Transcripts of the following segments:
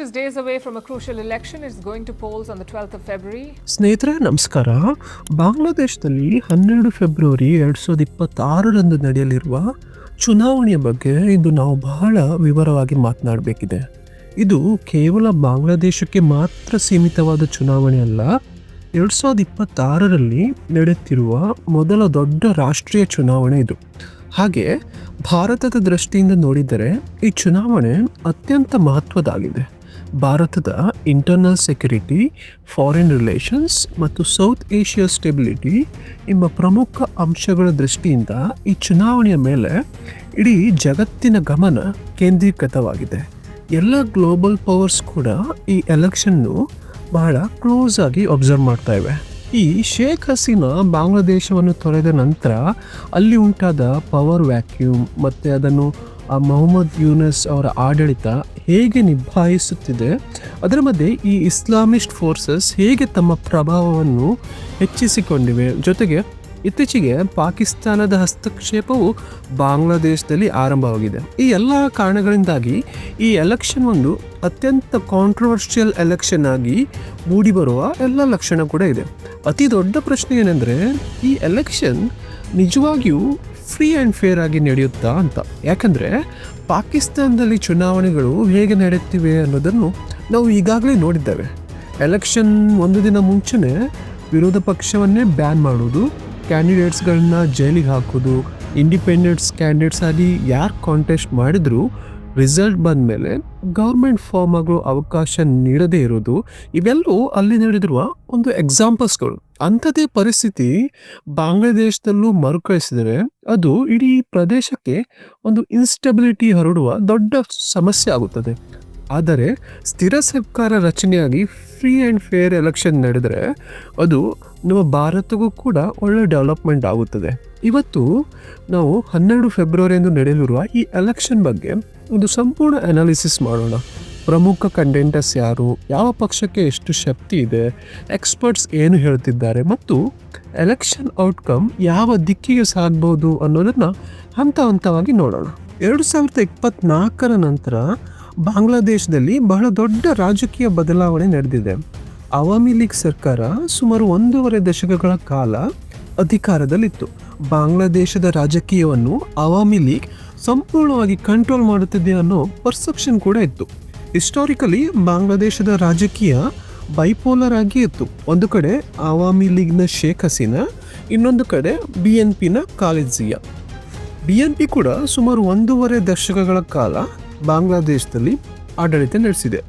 is days away from a crucial election. It's going to polls on the 12th of February. ಸ್ನೇಹಿತರೆ ನಮಸ್ಕಾರ. ಬಾಂಗ್ಲಾದೇಶದಲ್ಲಿ 12 February 2026ರಂದು ನಡೆಯಲಿರುವ ಚುನಾವಣೆಯ ಬಗ್ಗೆ ಇಂದು ನಾವು ಬಹಳ ವಿವರವಾಗಿ ಮಾತನಾಡಬೇಕಿದೆ. ಇದು ಕೇವಲ ಬಾಂಗ್ಲಾದೇಶಕ್ಕೆ ಮಾತ್ರ ಸೀಮಿತವಾದ ಚುನಾವಣೆ ಅಲ್ಲ. 2026ರಲ್ಲಿ ನಡೆಯುತ್ತಿರುವ ಮೊದಲ ದೊಡ್ಡ ರಾಷ್ಟ್ರೀಯ ಚುನಾವಣೆ ಇದು. ಹಾಗೆ ಭಾರತದ ದೃಷ್ಟಿಯಿಂದ ನೋಡಿದರೆ ಈ ಚುನಾವಣೆ ಅತ್ಯಂತ ಮಹತ್ವದಾಗಿದೆ. ಭಾರತದ ಇಂಟರ್ನಲ್ ಸೆಕ್ಯುರಿಟಿ, ಫಾರಿನ್ ರಿಲೇಷನ್ಸ್ ಮತ್ತು ಸೌತ್ ಏಷ್ಯಾ ಸ್ಟೆಬಿಲಿಟಿ ಎಂಬ ಪ್ರಮುಖ ಅಂಶಗಳ ದೃಷ್ಟಿಯಿಂದ ಈ ಚುನಾವಣೆಯ ಮೇಲೆ ಇಡೀ ಜಗತ್ತಿನ ಗಮನ ಕೇಂದ್ರೀಕೃತವಾಗಿದೆ. ಎಲ್ಲ ಗ್ಲೋಬಲ್ ಪವರ್ಸ್ ಕೂಡ ಈ ಎಲೆಕ್ಷನ್ನು ಬಹಳ ಕ್ಲೋಸ್ ಆಗಿ ಅಬ್ಸರ್ವ್ ಮಾಡ್ತಾ ಇವೆ. ಈ ಶೇಖ್ ಹಸೀನಾ ಬಾಂಗ್ಲಾದೇಶವನ್ನು ತೊರೆದ ನಂತರ ಅಲ್ಲಿ ಉಂಟಾದ ಪವರ್ ವ್ಯಾಕ್ಯೂಮ್ ಮತ್ತು ಅದನ್ನು ಮೊಹಮ್ಮದ್ ಯೂನಸ್ ಅವರ ಆಡಳಿತ ಹೇಗೆ ನಿಭಾಯಿಸುತ್ತಿದೆ, ಅದರ ಮಧ್ಯೆ ಈ ಇಸ್ಲಾಮಿಸ್ಟ್ ಫೋರ್ಸಸ್ ಹೇಗೆ ತಮ್ಮ ಪ್ರಭಾವವನ್ನು ಹೆಚ್ಚಿಸಿಕೊಂಡಿವೆ, ಜೊತೆಗೆ ಇತ್ತೀಚೆಗೆ ಪಾಕಿಸ್ತಾನದ ಹಸ್ತಕ್ಷೇಪವು ಬಾಂಗ್ಲಾದೇಶದಲ್ಲಿ ಆರಂಭವಾಗಿದೆ. ಈ ಎಲ್ಲ ಕಾರಣಗಳಿಂದಾಗಿ ಈ ಎಲೆಕ್ಷನ್ ಒಂದು ಅತ್ಯಂತ ಕಾಂಟ್ರವರ್ಷಿಯಲ್ ಎಲೆಕ್ಷನ್ ಆಗಿ ಮೂಡಿಬರುವ ಎಲ್ಲ ಲಕ್ಷಣ ಕೂಡ ಇದೆ. ಅತಿ ದೊಡ್ಡ ಪ್ರಶ್ನೆ ಏನೆಂದರೆ, ಈ ಎಲೆಕ್ಷನ್ ನಿಜವಾಗಿಯೂ ಫ್ರೀ ಆ್ಯಂಡ್ ಫೇರ್ ಆಗಿ ನಡೆಯುತ್ತಾ ಅಂತ. ಯಾಕಂದರೆ ಪಾಕಿಸ್ತಾನದಲ್ಲಿ ಚುನಾವಣೆಗಳು ಹೇಗೆ ನಡೆಯುತ್ತಿವೆ ಅನ್ನೋದನ್ನು ನಾವು ಈಗಾಗಲೇ ನೋಡಿದ್ದೇವೆ. ಎಲೆಕ್ಷನ್ ಒಂದು ದಿನ ಮುಂಚೆನೇ ವಿರೋಧ ಪಕ್ಷವನ್ನೇ ಬ್ಯಾನ್ ಮಾಡೋದು, ಕ್ಯಾಂಡಿಡೇಟ್ಸ್ಗಳನ್ನ ಜೈಲಿಗೆ ಹಾಕೋದು, ಇಂಡಿಪೆಂಡೆಂಟ್ಸ್ ಕ್ಯಾಂಡಿಡೇಟ್ಸ್ ಆಗಿ ಯಾರು ಕಾಂಟೆಸ್ಟ್ ಮಾಡಿದ್ರು ರಿಸಲ್ಟ್ ಬಂದ ಮೇಲೆ ಗೌರ್ಮೆಂಟ್ ಫಾರ್ಮ್ ಆಗೋ ಅವಕಾಶ ನೀಡದೇ ಇರೋದು, ಇವೆಲ್ಲವೂ ಅಲ್ಲಿ ನಡೆದಿರುವ ಒಂದು ಎಕ್ಸಾಂಪಲ್ಸ್ಗಳು. ಅಂಥದ್ದೇ ಪರಿಸ್ಥಿತಿ ಬಾಂಗ್ಲಾದೇಶದಲ್ಲೂ ಮರುಕಳಿಸಿದರೆ ಅದು ಇಡೀ ಪ್ರದೇಶಕ್ಕೆ ಒಂದು ಇನ್ಸ್ಟೆಬಿಲಿಟಿ ಹರಡುವ ದೊಡ್ಡ ಸಮಸ್ಯೆ ಆಗುತ್ತದೆ. ಆದರೆ ಸ್ಥಿರ ಸರ್ಕಾರ ರಚನೆಯಾಗಿ ಫ್ರೀ ಆ್ಯಂಡ್ ಫೇರ್ ಎಲೆಕ್ಷನ್ ನಡೆದರೆ ಅದು ನಮ್ಮ ಭಾರತಕ್ಕೂ ಕೂಡ ಒಳ್ಳೆ ಡೆವಲಪ್ಮೆಂಟ್ ಆಗುತ್ತದೆ. ಇವತ್ತು ನಾವು 12 ಫೆಬ್ರವರಿಯಂದು ನಡೆಯಲಿರುವ ಈ ಎಲೆಕ್ಷನ್ ಬಗ್ಗೆ ಒಂದು ಸಂಪೂರ್ಣ ಅನಾಲಿಸಿಸ್ ಮಾಡೋಣ. ಪ್ರಮುಖ ಕಂಟೆಂಟರ್ಸ್ ಯಾರು, ಯಾವ ಪಕ್ಷಕ್ಕೆ ಎಷ್ಟು ಶಕ್ತಿ ಇದೆ, ಎಕ್ಸ್ಪರ್ಟ್ಸ್ ಏನು ಹೇಳ್ತಿದ್ದಾರೆ ಮತ್ತು ಎಲೆಕ್ಷನ್ ಔಟ್ಕಮ್ ಯಾವ ದಿಕ್ಕಿಗೆ ಸಾಗ್ಬೋದು ಅನ್ನೋದನ್ನು ಹಂತ ಹಂತವಾಗಿ ನೋಡೋಣ. 2024ರ ನಂತರ ಬಾಂಗ್ಲಾದೇಶದಲ್ಲಿ ಬಹಳ ದೊಡ್ಡ ರಾಜಕೀಯ ಬದಲಾವಣೆ ನಡೆದಿದೆ. ಅವಾಮಿ ಲೀಗ್ ಸರ್ಕಾರ ಸುಮಾರು 1.5 ದಶಕಗಳ ಕಾಲ ಅಧಿಕಾರದಲ್ಲಿತ್ತು. ಬಾಂಗ್ಲಾದೇಶದ ರಾಜಕೀಯವನ್ನು ಅವಾಮಿ ಲೀಗ್ ಸಂಪೂರ್ಣವಾಗಿ ಕಂಟ್ರೋಲ್ ಮಾಡುತ್ತಿದೆ ಅನ್ನೋ ಪರ್ಸೆಪ್ಷನ್ ಕೂಡ ಇತ್ತು. ಹಿಸ್ಟಾರಿಕಲಿ ಬಾಂಗ್ಲಾದೇಶದ ರಾಜಕೀಯ ಬೈಪೋಲರ್ ಆಗಿ ಇತ್ತು. ಒಂದು ಕಡೆ ಅವಾಮಿ ಲೀಗ್ನ ಶೇಖ್ ಹಸೀನಾ, ಇನ್ನೊಂದು ಕಡೆ BNPನ ಖಾಲಿದ್ ಜಿಯಾ. BNP ಕೂಡ ಸುಮಾರು 1.5 ದಶಕಗಳ ಕಾಲ ಬಾಂಗ್ಲಾದೇಶದಲ್ಲಿ ಆಡಳಿತ ನಡೆಸಿದೆ.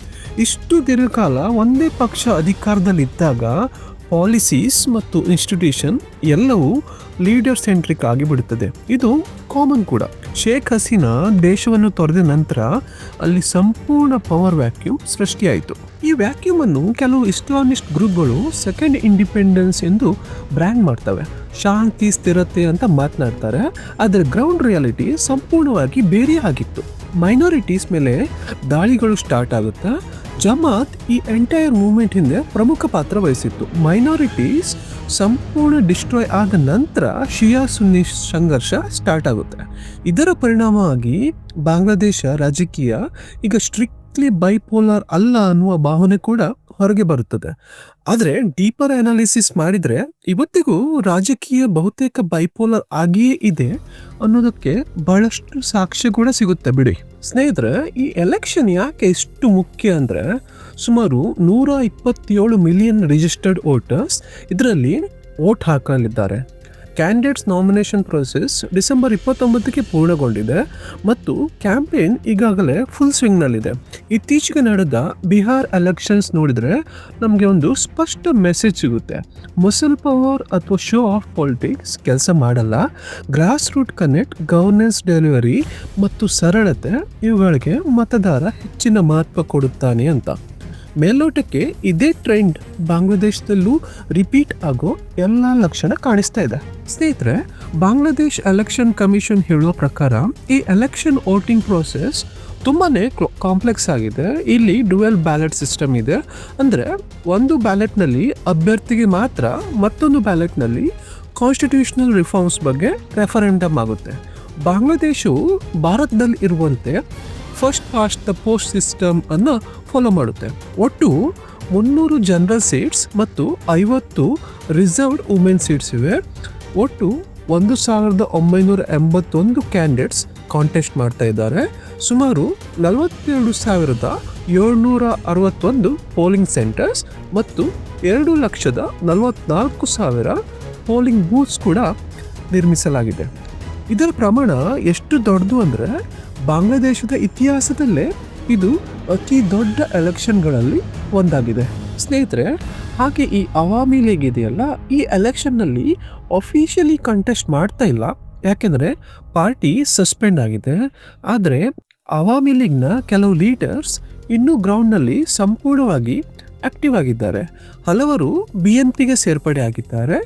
ಇಷ್ಟು ದೀರ್ಘಕಾಲ ಒಂದೇ ಪಕ್ಷ ಅಧಿಕಾರದಲ್ಲಿದ್ದಾಗ ಪಾಲಿಸೀಸ್ ಮತ್ತು ಇನ್ಸ್ಟಿಟ್ಯೂಷನ್ ಎಲ್ಲವೂ ಲೀಡರ್ ಸೆಂಟ್ರಿಕ್ ಆಗಿಬಿಡುತ್ತದೆ. ಇದು ಕಾಮನ್ ಕೂಡ. ಶೇಖ್ ಹಸೀನಾ ದೇಶವನ್ನು ತೊರೆದ ನಂತರ ಅಲ್ಲಿ ಸಂಪೂರ್ಣ ಪವರ್ ವ್ಯಾಕ್ಯೂಮ್ ಸೃಷ್ಟಿಯಾಯಿತು. ಈ ವ್ಯಾಕ್ಯೂಮನ್ನು ಕೆಲವು ಇಸ್ಲಾಮಿಸ್ಟ್ ಗ್ರೂಪ್ಗಳು ಸೆಕೆಂಡ್ ಇಂಡಿಪೆಂಡೆನ್ಸ್ ಎಂದು ಬ್ರ್ಯಾಂಡ್ ಮಾಡ್ತವೆ. ಶಾಂತಿ, ಸ್ಥಿರತೆ ಅಂತ ಮಾತನಾಡ್ತಾರೆ. ಆದರೆ ಗ್ರೌಂಡ್ ರಿಯಾಲಿಟಿ ಸಂಪೂರ್ಣವಾಗಿ ಬೇರೆ ಆಗಿತ್ತು. ಮೈನಾರಿಟೀಸ್ ಮೇಲೆ ದಾಳಿಗಳು ಸ್ಟಾರ್ಟ್ ಆಗುತ್ತಾ ಜಮಾತ್ ಈ ಎಂಟೈರ್ ಮೂವ್ಮೆಂಟ್ ಹಿಂದೆ ಪ್ರಮುಖ ಪಾತ್ರ ವಹಿಸಿತ್ತು. ಮೈನಾರಿಟೀಸ್ ಸಂಪೂರ್ಣ ಡಿಸ್ಟ್ರಾಯ್ ಆದ ನಂತರ ಶಿಯಾ ಸುನ್ನಿ ಸಂಘರ್ಷ ಸ್ಟಾರ್ಟ್ ಆಗುತ್ತೆ. ಇದರ ಪರಿಣಾಮವಾಗಿ ಬಾಂಗ್ಲಾದೇಶ ರಾಜಕೀಯ ಈಗ ಸ್ಟ್ರಿಕ್ಟ್ಲಿ ಬೈಪೋಲಾರ್ ಅಲ್ಲ ಅನ್ನುವ ಭಾವನೆ ಕೂಡ ಹೊರಗೆ ಬರುತ್ತದೆ. ಆದರೆ ಡೀಪರ್ ಅನಾಲಿಸಿಸ್ ಮಾಡಿದರೆ ಇವತ್ತಿಗೂ ರಾಜಕೀಯ ಬಹುತೇಕ ಬೈಪೋಲರ್ ಆಗಿಯೇ ಇದೆ ಅನ್ನೋದಕ್ಕೆ ಬಹಳಷ್ಟು ಸಾಕ್ಷ್ಯ ಕೂಡ ಸಿಗುತ್ತೆ ಬಿಡಿ. ಸ್ನೇಹಿತರೆ, ಈ ಎಲೆಕ್ಷನ್ ಯಾಕೆ ಇಷ್ಟು ಮುಖ್ಯ ಅಂದರೆ, ಸುಮಾರು 127 ಮಿಲಿಯನ್ ರಿಜಿಸ್ಟರ್ಡ್ ವೋಟರ್ಸ್ ಇದರಲ್ಲಿ ವೋಟ್ ಹಾಕಲಿದ್ದಾರೆ. ಕ್ಯಾಂಡಿಡೇಟ್ಸ್ ನಾಮಿನೇಷನ್ ಪ್ರೊಸೆಸ್ ಡಿಸೆಂಬರ್ 29ಕ್ಕೆ ಪೂರ್ಣಗೊಂಡಿದೆ ಮತ್ತು ಕ್ಯಾಂಪೇನ್ ಈಗಾಗಲೇ ಫುಲ್ ಸ್ವಿಂಗ್ನಲ್ಲಿದೆ. ಇತ್ತೀಚೆಗೆ ನಡೆದ ಬಿಹಾರ್ ಎಲೆಕ್ಷನ್ಸ್ ನೋಡಿದರೆ ನಮಗೆ ಒಂದು ಸ್ಪಷ್ಟ ಮೆಸೇಜ್ ಸಿಗುತ್ತೆ. ಮಸಲ್ ಪವರ್ ಅಥವಾ ಶೋ ಆಫ್ ಪಾಲಿಟಿಕ್ಸ್ ಕೆಲಸ ಮಾಡಲ್ಲ. Grass root connect, governance delivery ಮತ್ತು ಸರಳತೆ ಇವುಗಳಿಗೆ ಮತದಾರ ಹೆಚ್ಚಿನ ಮಹತ್ವ ಕೊಡುತ್ತಾನೆ ಅಂತ. ಮೇಲ್ನೋಟಕ್ಕೆ ಇದೇ ಟ್ರೆಂಡ್ ಬಾಂಗ್ಲಾದೇಶದಲ್ಲೂ ರಿಪೀಟ್ ಆಗೋ ಎಲ್ಲ ಲಕ್ಷಣ ಕಾಣಿಸ್ತಾ ಇದೆ. ಸ್ನೇಹಿತರೆ, ಬಾಂಗ್ಲಾದೇಶ್ ಎಲೆಕ್ಷನ್ ಕಮಿಷನ್ ಹೇಳುವ ಪ್ರಕಾರ ಈ ಎಲೆಕ್ಷನ್ ವೋಟಿಂಗ್ ಪ್ರೋಸೆಸ್ ತುಂಬಾ ಕಾಂಪ್ಲೆಕ್ಸ್ ಆಗಿದೆ. ಇಲ್ಲಿ ಡ್ಯುಯಲ್ ಬ್ಯಾಲೆಟ್ ಸಿಸ್ಟಮ್ ಇದೆ. ಅಂದರೆ ಒಂದು ಬ್ಯಾಲೆಟ್ನಲ್ಲಿ ಅಭ್ಯರ್ಥಿಗೆ ಮಾತ್ರ, ಮತ್ತೊಂದು ಬ್ಯಾಲೆಟ್ನಲ್ಲಿ ಕಾನ್ಸ್ಟಿಟ್ಯೂಷನಲ್ ರಿಫಾರ್ಮ್ಸ್ ಬಗ್ಗೆ ರೆಫರೆಂಡಮ್ ಆಗುತ್ತೆ. ಬಾಂಗ್ಲಾದೇಶವು ಭಾರತದಲ್ಲಿ ಇರುವಂತೆ first past the post system ಅನ್ನು ಫಾಲೋ ಮಾಡುತ್ತೆ. ಒಟ್ಟು 300 ಜನರಲ್ ಸೀಟ್ಸ್ ಮತ್ತು 50 ರಿಸರ್ವ್ಡ್ ವುಮೆನ್ ಸೀಟ್ಸ್ ಇವೆ. ಒಟ್ಟು 1981 ಕ್ಯಾಂಡಿಡೇಟ್ಸ್ ಕಾಂಟೆಸ್ಟ್ ಮಾಡ್ತಾ ಇದ್ದಾರೆ. ಸುಮಾರು 42,761 ಪೋಲಿಂಗ್ ಸೆಂಟರ್ಸ್ ಮತ್ತು 2,44,000 ಪೋಲಿಂಗ್ ಬೂತ್ಸ್ ಕೂಡ ನಿರ್ಮಿಸಲಾಗಿದೆ. ಇದರ ಪ್ರಮಾಣ ಎಷ್ಟು ದೊಡ್ಡದು ಅಂದರೆ ಬಾಂಗ್ಲಾದೇಶದ ಇತಿಹಾಸದಲ್ಲೇ ಇದು ಅತಿ ದೊಡ್ಡ ಎಲೆಕ್ಷನ್ಗಳಲ್ಲಿ ಒಂದಾಗಿದೆ ಸ್ನೇಹಿತರೆ. ಹಾಗೆ ಈ ಅವಾಮಿ ಲೀಗ್ ಇದೆಯಲ್ಲ, ಈ ಎಲೆಕ್ಷನ್ನಲ್ಲಿ ಅಫಿಷಿಯಲಿ ಕಂಟೆಸ್ಟ್ ಮಾಡ್ತಾ ಇಲ್ಲ, ಯಾಕೆಂದರೆ ಪಾರ್ಟಿ ಸಸ್ಪೆಂಡ್ ಆಗಿದೆ. ಆದರೆ ಅವಾಮಿ ಲೀಗ್ನ ಕೆಲವು ಲೀಡರ್ಸ್ ಇನ್ನೂ ಗ್ರೌಂಡ್ನಲ್ಲಿ ಸಂಪೂರ್ಣವಾಗಿ ಆಕ್ಟಿವ್ ಆಗಿದ್ದಾರೆ. ಹಲವರು BNPಗೆ ಸೇರ್ಪಡೆ ಆಗಿದ್ದಾರೆ,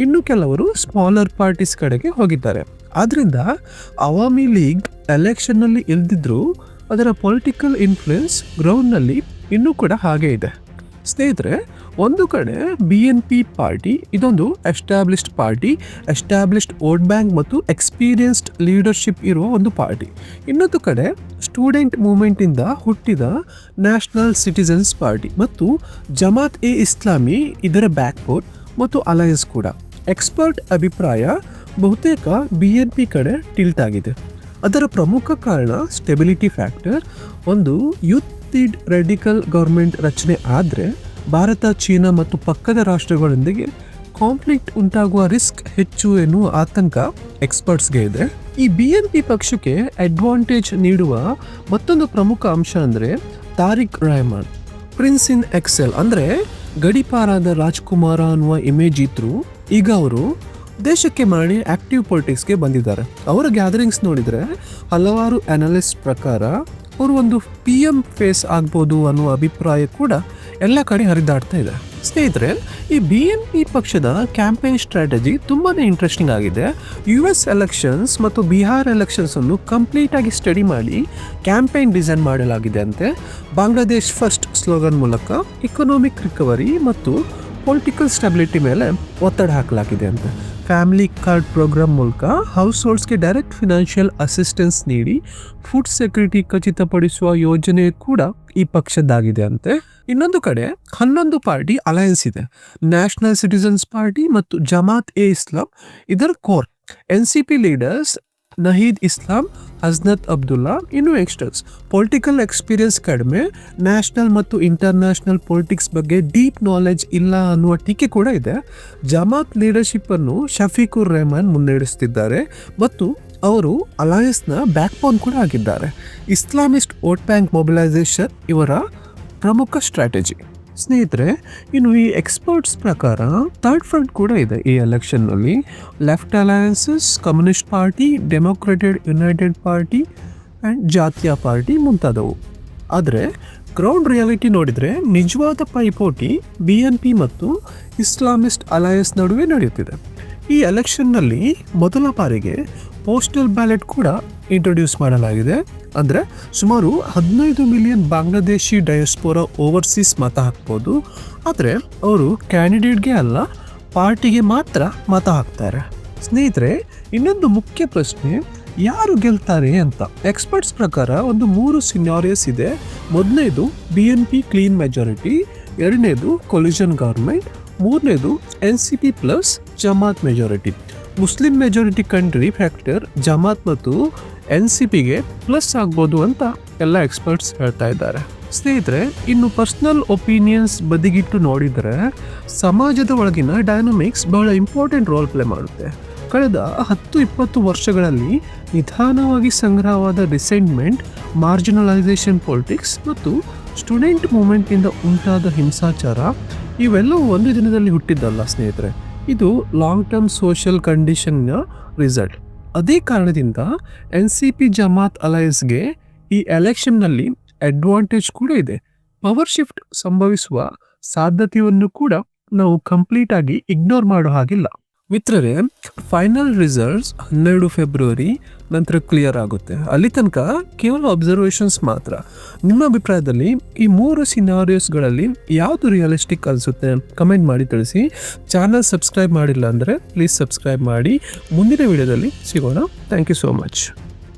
ಇನ್ನು ಕೆಲವರು ಸ್ಮಾಲರ್ ಪಾರ್ಟೀಸ್ ಕಡೆಗೆ ಹೋಗಿದ್ದಾರೆ. ಆದ್ದರಿಂದ ಅವಾಮಿ ಲೀಗ್ ಎಲೆಕ್ಷನ್ನಲ್ಲಿ ಇಲ್ದಿದ್ರೂ ಅದರ ಪೊಲಿಟಿಕಲ್ ಇನ್ಫ್ಲುಯೆನ್ಸ್ ಗ್ರೌಂಡ್ನಲ್ಲಿ ಇನ್ನೂ ಕೂಡ ಹಾಗೆ ಇದೆ. ಸ್ನೇಹಿತರೆ, ಒಂದು ಕಡೆ BNP ಪಾರ್ಟಿ ಇದೊಂದು established party, established vote bank ಮತ್ತು ಎಕ್ಸ್ಪೀರಿಯನ್ಸ್ಡ್ ಲೀಡರ್ಶಿಪ್ ಇರುವ ಒಂದು ಪಾರ್ಟಿ. ಇನ್ನೊಂದು ಕಡೆ ಸ್ಟೂಡೆಂಟ್ ಮೂವ್ಮೆಂಟಿಂದ ಹುಟ್ಟಿದ ನ್ಯಾಷನಲ್ ಸಿಟಿಜನ್ಸ್ ಪಾರ್ಟಿ ಮತ್ತು ಜಮಾತ್ ಎ ಇಸ್ಲಾಮಿ ಇದರ ಬ್ಯಾಕ್ಬೋನ್ ಮತ್ತು ಅಲಯನ್ಸ್ ಕೂಡ. ಎಕ್ಸ್ಪರ್ಟ್ ಅಭಿಪ್ರಾಯ ಬಹುತೇಕ BNP ಕಡೆ ಟಿಲ್ಟ್ ಆಗಿದೆ. ಅದರ ಪ್ರಮುಖ ಕಾರಣ ಸ್ಟೆಬಿಲಿಟಿ ಫ್ಯಾಕ್ಟರ್. ಒಂದು ಯೂತ್ ರೆಡಿಕಲ್ ಗೌರ್ಮೆಂಟ್ ರಚನೆ ಆದರೆ ಭಾರತ, ಚೀನಾ ಮತ್ತು ಪಕ್ಕದ ರಾಷ್ಟ್ರಗಳೊಂದಿಗೆ ಕಾನ್ಫ್ಲಿಕ್ಟ್ ಉಂಟಾಗುವ ರಿಸ್ಕ್ ಹೆಚ್ಚು ಎನ್ನುವ ಆತಂಕ ಎಕ್ಸ್ಪರ್ಟ್ಸ್ಗೆ ಇದೆ. ಈ BNP ಪಕ್ಷಕ್ಕೆ ಅಡ್ವಾಂಟೇಜ್ ನೀಡುವ ಮತ್ತೊಂದು ಪ್ರಮುಖ ಅಂಶ ಅಂದರೆ ತಾರಿಕ್ ರೆಹಮಾನ್, ಪ್ರಿನ್ಸ್ ಇನ್ ಎಕ್ಸೆಲ್ ಅಂದರೆ ಗಡಿಪಾರಾದ ರಾಜ್ಕುಮಾರ ಅನ್ನುವ ಇಮೇಜ್ ಇದ್ರು. ಈಗ ಅವರು ದೇಶಕ್ಕೆ ಮಾಡಿ ಆಕ್ಟಿವ್ ಪೊಲಿಟಿಕ್ಸ್ಗೆ ಬಂದಿದ್ದಾರೆ. ಅವರ ಗ್ಯಾದರಿಂಗ್ಸ್ ನೋಡಿದರೆ ಹಲವಾರು ಅನಲಿಸ್ಟ್ ಪ್ರಕಾರ ಅವರು ಒಂದು PM ಫೇಸ್ ಆಗ್ಬೋದು ಅನ್ನುವ ಅಭಿಪ್ರಾಯ ಕೂಡ ಎಲ್ಲ ಕಡೆ ಹರಿದಾಡ್ತಾ ಇದೆ. ಸ್ನೇಹಿತರೆ, ಈ BNP ಪಕ್ಷದ ಕ್ಯಾಂಪೇನ್ ಸ್ಟ್ರಾಟಜಿ ತುಂಬಾ ಇಂಟ್ರೆಸ್ಟಿಂಗ್ ಆಗಿದೆ. US ಎಲೆಕ್ಷನ್ಸ್ ಮತ್ತು ಬಿಹಾರ್ ಎಲೆಕ್ಷನ್ಸ್ ಅನ್ನು ಕಂಪ್ಲೀಟ್ ಆಗಿ ಸ್ಟಡಿ ಮಾಡಿ ಕ್ಯಾಂಪೇನ್ ಡಿಸೈನ್ ಮಾಡಲಾಗಿದೆ ಅಂತೆ. ಬಾಂಗ್ಲಾದೇಶ್ ಫಸ್ಟ್ ಸ್ಲೋಗನ್ ಮೂಲಕ ಇಕನಾಮಿಕ್ ರಿಕವರಿ ಮತ್ತು ಪೊಲಿಟಿಕಲ್ ಸ್ಟೆಬಿಲಿಟಿ ಮೇಲೆ ಒತ್ತಡ ಹಾಕಲಾಗಿದೆ ಅಂತೆ. ಫ್ಯಾಮಿಲಿ ಕಾರ್ಡ್ ಪ್ರೋಗ್ರಾಮ್ ಮೂಲಕ ಹೌಸ್ ಹೋಲ್ಡ್ಸ್ಗೆ ಡೈರೆಕ್ಟ್ ಫಿನಾನ್ಷಿಯಲ್ ಅಸಿಸ್ಟೆನ್ಸ್ ನೀಡಿ ಫುಡ್ ಸೆಕ್ಯೂರಿಟಿ ಖಚಿತಪಡಿಸುವ ಯೋಜನೆ ಕೂಡ ಈ ಪಕ್ಷದ್ದಾಗಿದೆ ಅಂತೆ. ಇನ್ನೊಂದು ಕಡೆ 11 ಪಾರ್ಟಿ ಅಲಯನ್ಸ್ ಇದೆ. ನ್ಯಾಷನಲ್ ಸಿಟಿಜನ್ಸ್ ಪಾರ್ಟಿ ಮತ್ತು ಜಮಾತ್ ಎ ಇಸ್ಲಾಂ ಇದರ ಕೋರ್. NCP ಲೀಡರ್ಸ್ ನಹೀದ್ ಇಸ್ಲಾಂ, ಹಸ್ನತ್ ಅಬ್ದುಲ್ಲಾ, ಇನ್ನು ಯಂಗ್ಸ್ಟರ್ಸ್. ಪೊಲಿಟಿಕಲ್ ಎಕ್ಸ್ಪೀರಿಯನ್ಸ್ ಕಡಿಮೆ, ನ್ಯಾಷನಲ್ ಮತ್ತು ಇಂಟರ್ನ್ಯಾಷನಲ್ ಪೊಲಿಟಿಕ್ಸ್ ಬಗ್ಗೆ ಡೀಪ್ ನಾಲೆಜ್ ಇಲ್ಲ ಅನ್ನುವ ಟೀಕೆ ಕೂಡ ಇದೆ. ಜಮಾತ್ ಲೀಡರ್ಶಿಪ್ ಅನ್ನು ಶಫೀಕುರ್ ರೆಹಮಾನ್ ಮುನ್ನಡೆಸುತ್ತಿದ್ದಾರೆ ಮತ್ತು ಅವರು ಅಲಯನ್ಸ್ನ ಬ್ಯಾಕ್ಬೋನ್ ಕೂಡ ಆಗಿದ್ದಾರೆ. ಇಸ್ಲಾಮಿಸ್ಟ್ ವೋಟ್ ಬ್ಯಾಂಕ್ ಮೊಬಿಲೈಸೇಷನ್ ಇವರ ಪ್ರಮುಖ ಸ್ಟ್ರಾಟಜಿ. ಸ್ನೇಹಿತರೆ, ಇನ್ನು ಈ ಎಕ್ಸ್ಪರ್ಟ್ಸ್ ಪ್ರಕಾರ ಥರ್ಡ್ ಫ್ರಂಟ್ ಕೂಡ ಇದೆ ಈ ಎಲೆಕ್ಷನ್ನಲ್ಲಿ. Left alliances, communist party, democratic united party and Jatiya party ಮುಂತಾದವು. ಆದರೆ ಗ್ರೌಂಡ್ ರಿಯಾಲಿಟಿ ನೋಡಿದರೆ ನಿಜವಾದ ಪೈಪೋಟಿ BNP ಮತ್ತು ಇಸ್ಲಾಮಿಸ್ಟ್ ಅಲಯನ್ಸ್ ನಡುವೆ ನಡೆಯುತ್ತಿದೆ. ಈ ಎಲೆಕ್ಷನ್ನಲ್ಲಿ ಮೊದಲ ಬಾರಿಗೆ ಪೋಸ್ಟಲ್ ಬ್ಯಾಲೆಟ್ ಕೂಡ ಇಂಟ್ರೊಡ್ಯೂಸ್ ಮಾಡಲಾಗಿದೆ. ಅಂದರೆ ಸುಮಾರು 15 ಮಿಲಿಯನ್ ಬಾಂಗ್ಲಾದೇಶಿ ಡಯಾಸ್ಪೋರಾ ಓವರ್ಸೀಸ್ ಮತ ಹಾಕ್ಬೋದು. ಆದರೆ ಅವರು ಕ್ಯಾಂಡಿಡೇಟ್ಗೆ ಅಲ್ಲ, ಪಾರ್ಟಿಗೆ ಮಾತ್ರ ಮತ ಹಾಕ್ತಾರೆ. ಸ್ನೇಹಿತರೆ, ಇನ್ನೊಂದು ಮುಖ್ಯ ಪ್ರಶ್ನೆ, ಯಾರು ಗೆಲ್ತಾರೆ ಅಂತ. ಎಕ್ಸ್ಪರ್ಟ್ಸ್ ಪ್ರಕಾರ ಒಂದು 3 ಸಿನಾರಿಯೋಸ್ ಇದೆ. ಮೊದಲನೇದು BNP ಕ್ಲೀನ್ ಮೆಜಾರಿಟಿ, ಎರಡನೇದು ಕೊಲಿಷನ್ ಗೌರ್ಮೆಂಟ್, ಮೂರನೇದು NCP plus Jamaat majority. Muslim majority country factor Jamaat ಮತ್ತು NCPಗೆ ಪ್ಲಸ್ ಆಗ್ಬೋದು ಅಂತ ಎಲ್ಲ ಎಕ್ಸ್ಪರ್ಟ್ಸ್ ಹೇಳ್ತಾ ಇದ್ದಾರೆ. ಸ್ನೇಹಿತರೆ, ಇನ್ನು ಪರ್ಸನಲ್ ಒಪಿನಿಯನ್ಸ್ ಬದಿಗಿಟ್ಟು ನೋಡಿದರೆ ಸಮಾಜದ ಒಳಗಿನ ಡೈನಮಿಕ್ಸ್ ಬಹಳ ಇಂಪಾರ್ಟೆಂಟ್ ರೋಲ್ ಪ್ಲೇ ಮಾಡುತ್ತೆ. ಕಳೆದ 10-20 ವರ್ಷಗಳಲ್ಲಿ ನಿಧಾನವಾಗಿ ಸಂಗ್ರಹವಾದ ರಿಸೆಂಟ್ಮೆಂಟ್, ಮಾರ್ಜಿನಲೈಸೇಷನ್ ಪೊಲಿಟಿಕ್ಸ್ ಮತ್ತು ಸ್ಟೂಡೆಂಟ್ ಮೂವ್ಮೆಂಟಿಂದ ಉಂಟಾದ ಹಿಂಸಾಚಾರ ಇವೆಲ್ಲವೂ ಒಂದು ದಿನದಲ್ಲಿ ಹುಟ್ಟಿದ್ದಲ್ಲ ಸ್ನೇಹಿತರೆ. ಇದು ಲಾಂಗ್ ಟರ್ಮ್ ಸೋಷಿಯಲ್ ಕಂಡೀಷನ್ನ ರಿಸಲ್ಟ್. ಅದೇ ಕಾರಣದಿಂದ NCP ಜಮಾತ್ ಅಲಯನ್ಸ್ಗೆ ಈ ಎಲೆಕ್ಷನ್ನಲ್ಲಿ ಅಡ್ವಾಂಟೇಜ್ ಕೂಡ ಇದೆ. ಪವರ್ ಶಿಫ್ಟ್ ಸಂಭವಿಸುವ ಸಾಧ್ಯತೆಯನ್ನು ಕೂಡ ನಾವು ಕಂಪ್ಲೀಟ್ ಆಗಿ ಇಗ್ನೋರ್ ಮಾಡೋ ಹಾಗಿಲ್ಲ. ಮಿತ್ರರೇ, ಫೈನಲ್ ರಿಸಲ್ಟ್ಸ್ 12 ಫೆಬ್ರವರಿ ನಂತರ ಕ್ಲಿಯರ್ ಆಗುತ್ತೆ. ಅಲ್ಲಿ ತನಕ ಕೇವಲ ಅಬ್ಸರ್ವೇಷನ್ಸ್ ಮಾತ್ರ. ನಿಮ್ಮ ಅಭಿಪ್ರಾಯದಲ್ಲಿ ಈ 3 ಸಿನಾರಿಯೋಸ್ಗಳಲ್ಲಿ ಯಾವುದು ರಿಯಲಿಸ್ಟಿಕ್ ಅನಿಸುತ್ತೆ ಕಮೆಂಟ್ ಮಾಡಿ ತಿಳಿಸಿ. ಚಾನಲ್ ಸಬ್ಸ್ಕ್ರೈಬ್ ಮಾಡಿಲ್ಲ ಅಂದರೆ ಪ್ಲೀಸ್ ಸಬ್ಸ್ಕ್ರೈಬ್ ಮಾಡಿ. ಮುಂದಿನ ವಿಡಿಯೋದಲ್ಲಿ ಸಿಗೋಣ. Thank you so much.